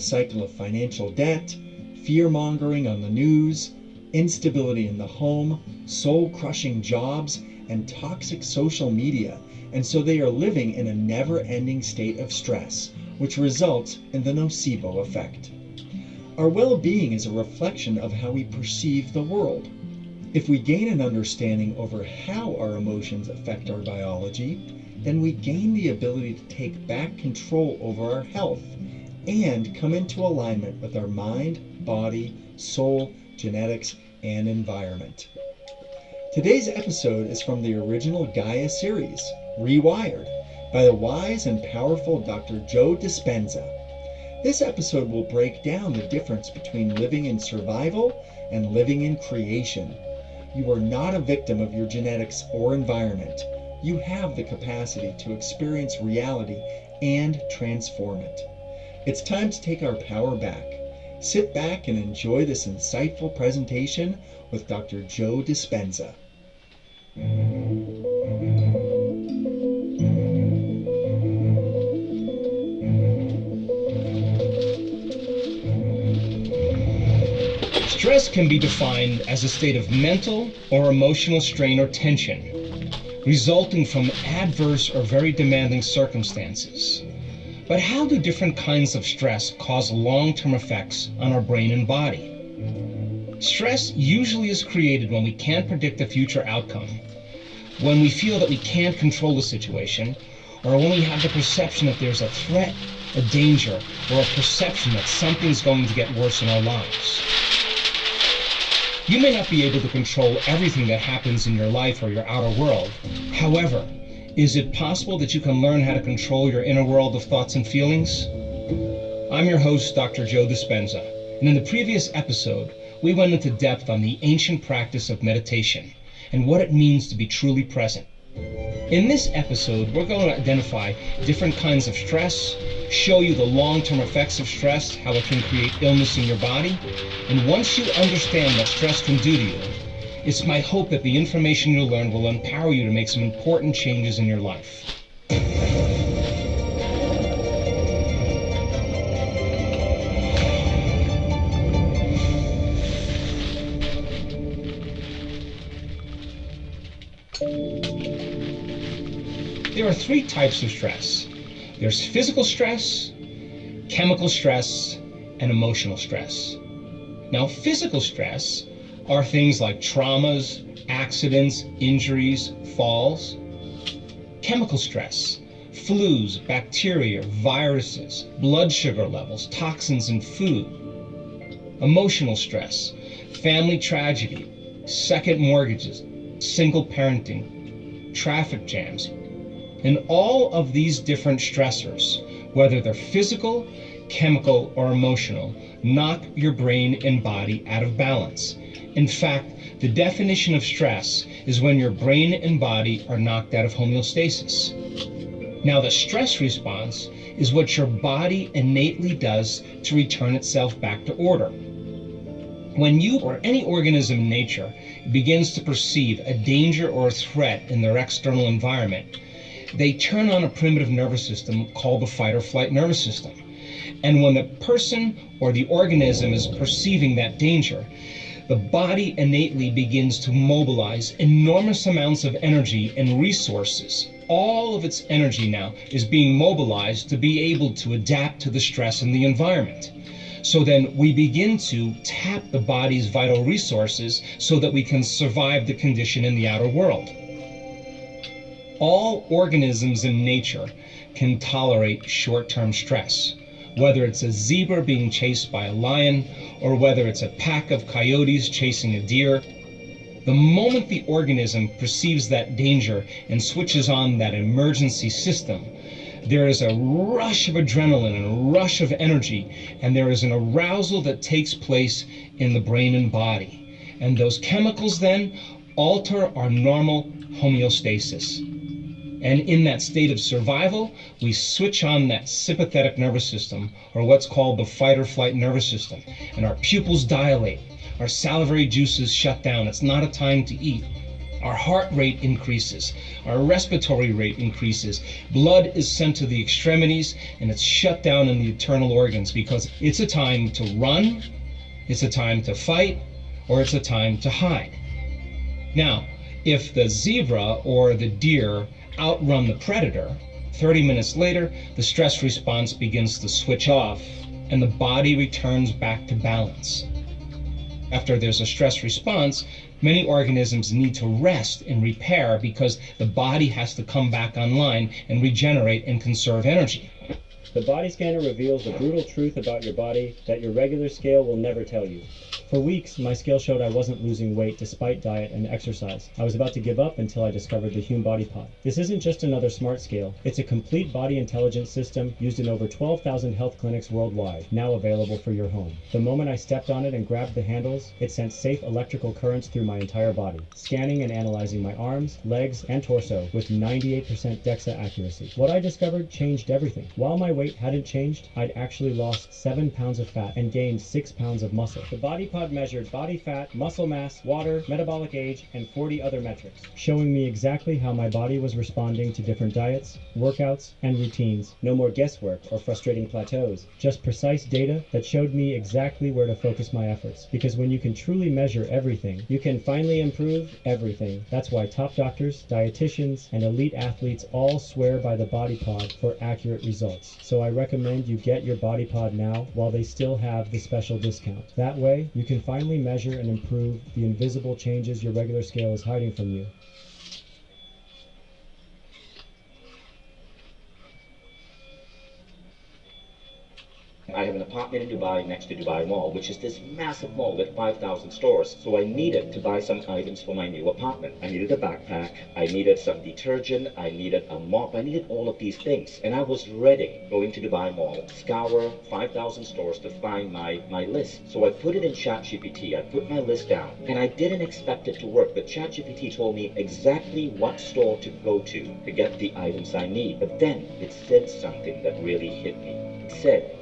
cycle of financial debt, fear-mongering on the news, instability in the home, soul-crushing jobs, and toxic social media, and so they are living in a never-ending state of stress, which results in the nocebo effect. Our well-being is a reflection of how we perceive the world. If we gain an understanding over how our emotions affect our biology, then we gain the ability to take back control over our health and come into alignment with our mind, body, soul, genetics, and environment. Today's episode is from the original Gaia series, Rewired, by the wise and powerful Dr. Joe Dispenza. This episode will break down the difference between living in survival and living in creation. You are not a victim of your genetics or environment. You have the capacity to experience reality and transform it. It's time to take our power back. Sit back and enjoy this insightful presentation with Dr. Joe Dispenza. Stress can be defined as a state of mental or emotional strain or tension, resulting from adverse or very demanding circumstances. But how do different kinds of stress cause long-term effects on our brain and body? Stress usually is created when we can't predict the future outcome, when we feel that we can't control the situation, or when we have the perception that there's a threat, a danger, or a perception that something's going to get worse in our lives. You may not be able to control everything that happens in your life or your outer world. However, is it possible that you can learn how to control your inner world of thoughts and feelings? I'm your host, Dr. Joe Dispenza, and in the previous episode, we went into depth on the ancient practice of meditation and what it means to be truly present. In this episode, we're going to identify different kinds of stress, show you the long-term effects of stress, how it can create illness in your body, and once you understand what stress can do to you, it's my hope that the information you'll learn will empower you to make some important changes in your life. There are three types of stress. There's physical stress, chemical stress, and emotional stress. Now, physical stress are things like traumas, accidents, injuries, falls. Chemical stress, flus, bacteria, viruses, blood sugar levels, toxins in food. Emotional stress, family tragedy, second mortgages, single parenting, traffic jams. And all of these different stressors, whether they're physical, chemical, or emotional, knock your brain and body out of balance. In fact, the definition of stress is when your brain and body are knocked out of homeostasis. Now, the stress response is what your body innately does to return itself back to order. When you or any organism in nature begins to perceive a danger or a threat in their external environment, they turn on a primitive nervous system called the fight or flight nervous system. And when the person or the organism is perceiving that danger, the body innately begins to mobilize enormous amounts of energy and resources. All of its energy now is being mobilized to be able to adapt to the stress in the environment. So then we begin to tap the body's vital resources so that we can survive the condition in the outer world. All organisms in nature can tolerate short-term stress, whether it's a zebra being chased by a lion or whether it's a pack of coyotes chasing a deer. The moment the organism perceives that danger and switches on that emergency system, there is a rush of adrenaline and a rush of energy, and there is an arousal that takes place in the brain and body. And those chemicals then alter our normal homeostasis. And in that state of survival, we switch on that sympathetic nervous system, or what's called the fight or flight nervous system, and our pupils dilate, our salivary juices shut down. It's not a time to eat. Our heart rate increases, our respiratory rate increases, blood is sent to the extremities, and it's shut down in the internal organs because it's a time to run, it's a time to fight, or it's a time to hide. Now, if the zebra or the deer outrun the predator, 30 minutes later, the stress response begins to switch off and the body returns back to balance. After there's a stress response, many organisms need to rest and repair because the body has to come back online and regenerate and conserve energy. The body scanner reveals the brutal truth about your body that your regular scale will never tell you. For weeks, my scale showed I wasn't losing weight despite diet and exercise. I was about to give up until I discovered the Hume Body Pod. This isn't just another smart scale. It's a complete body intelligence system used in over 12,000 health clinics worldwide, now available for your home. The moment I stepped on it and grabbed the handles, it sent safe electrical currents through my entire body, scanning and analyzing my arms, legs, and torso with 98% DEXA accuracy. What I discovered changed everything. While my weight hadn't changed, I'd actually lost 7 pounds of fat and gained 6 pounds of muscle. The Body Pod measured body fat, muscle mass, water, metabolic age, and 40 other metrics, showing me exactly how my body was responding to different diets, workouts, and routines. No more guesswork or frustrating plateaus, just precise data that showed me exactly where to focus my efforts. Because when you can truly measure everything, you can finally improve everything. That's why top doctors, dietitians, and elite athletes all swear by the Body Pod for accurate results. So I recommend you get your Body Pod now while they still have the special discount. That way, you can finally measure and improve the invisible changes your regular scale is hiding from you. I have an apartment in Dubai next to Dubai Mall, which is this massive mall with 5,000 stores. So I needed to buy some items for my new apartment. I needed a backpack, I needed some detergent, I needed a mop, I needed all of these things. And I was ready going to Dubai Mall, scour 5,000 stores to find my list. So I put it in ChatGPT, I put my list down, and I didn't expect it to work, but ChatGPT told me exactly what store to go to get the items I need. But then it said something that really hit me. It said,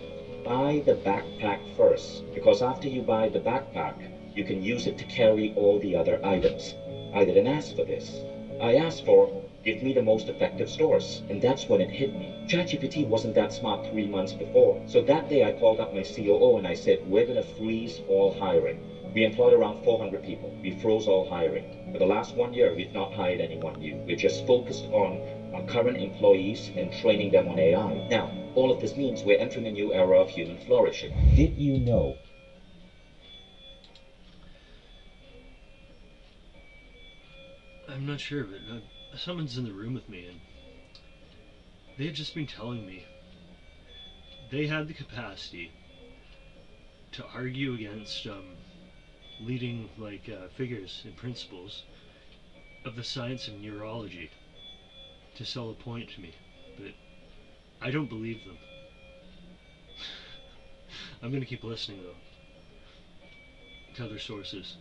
buy the backpack first, because after you buy the backpack, you can use it to carry all the other items. I didn't ask for this. I asked for, give me the most effective stores. And that's when it hit me. ChatGPT wasn't that smart 3 months before. So that day I called up my COO and I said, we're going to freeze all hiring. We employed around 400 people. We froze all hiring. For the last 1 year, we've not hired anyone new. We're just focused on our current employees and training them on AI. Now, all of this means we're entering a new era of human flourishing. Did you know? I'm not sure, but someone's in the room with me, and they had just been telling me they had the capacity to argue against leading figures and principles of the science of neurology to sell a point to me, but I don't believe them. I'm going to keep listening though to other sources.